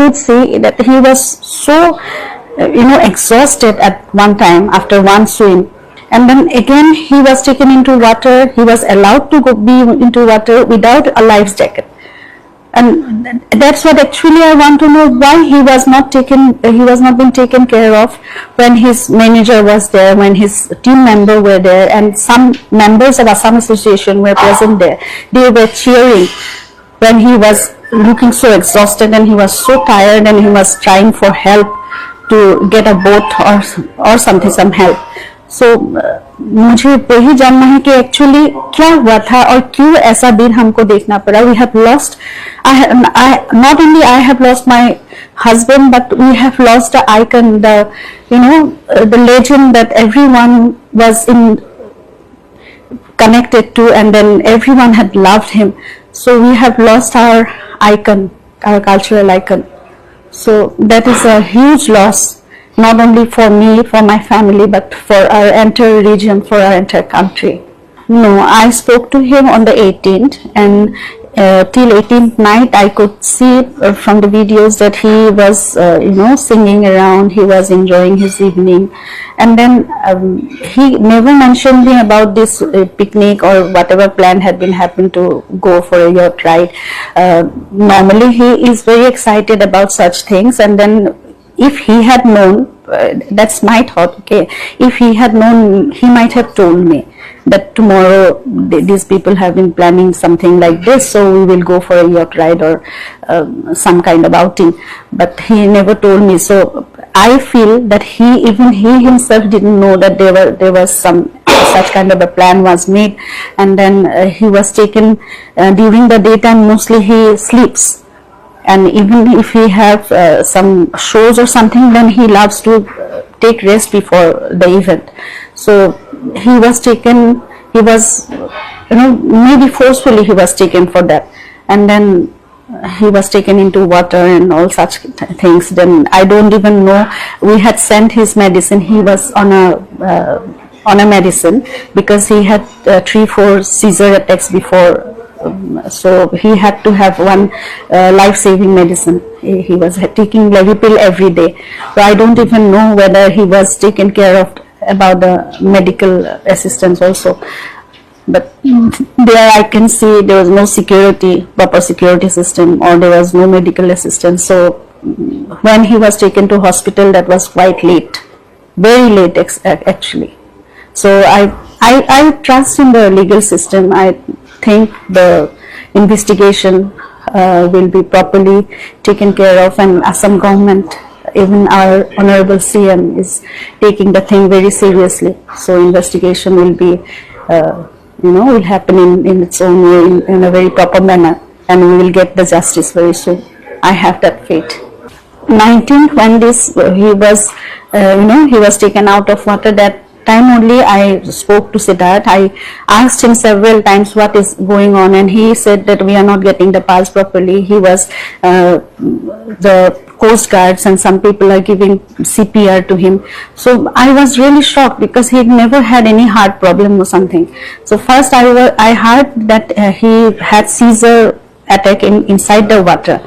Could see that he was so exhausted at one time after one swim, and then again he was taken into water. He was allowed to be into water without a life jacket, and that's what actually I want to know, why he was not being taken care of when his manager was there, when his team member were there, and some members of Assam Association were present there. They were cheering when he was looking so exhausted and he was so tired, and he was trying for help to get a boat or something, some help. So मुझे वही जानना है कि actually क्या हुआ था और क्यों ऐसा दिन हमको देखना पड़ा. We have lost, not only I have lost my husband, but we have lost the icon, the legend that everyone was connected to, and then everyone had loved him. So we have lost our icon, our cultural icon. So that is a huge loss, not only for me, for my family, but for our entire region, for our entire country. No, I spoke to him on the 18th, and till 18th night I could see from the videos that he was singing around, he was enjoying his evening, and then he never mentioned me about this picnic or whatever plan had been happened to go for a yacht ride. Normally he is very excited about such things, and then if he had known, that's my thought, okay, if he had known, he might have told me that tomorrow these people have been planning something like this, so we will go for a yacht ride or some kind of outing. But he never told me. So I feel that even he himself didn't know that there was some such kind of a plan was made, and then he was taken during the daytime. Mostly he sleeps, and even if he have some shows or something, then he loves to take rest before the event. So he was taken, he was maybe forcefully he was taken for that, and then he was taken into water and all such things. Then I don't even know, we had sent his medicine, he was on a medicine because he had 3-4 seizure attacks before. So he had to have one life-saving medicine. He was taking Levipil every day. So I don't even know whether he was taken care of about the medical assistance also. But there I can see there was no proper security system, or there was no medical assistance. So when he was taken to hospital, that was quite late, very late actually. So I trust in the legal system. I think the investigation will be properly taken care of, and Assam government, even our honorable CM, is taking the thing very seriously. So investigation will be will happen in its own way, in a very proper manner, and we will get the justice very soon. I have that faith. 19th, when he was taken out of water, that time only I spoke to Siddharth. I asked him several times what is going on, and he said that we are not getting the pulse properly. He was the Coast Guards and some people are giving CPR to him. So I was really shocked because he never had any heart problem or something. So first I heard that he had seizure attack inside the water.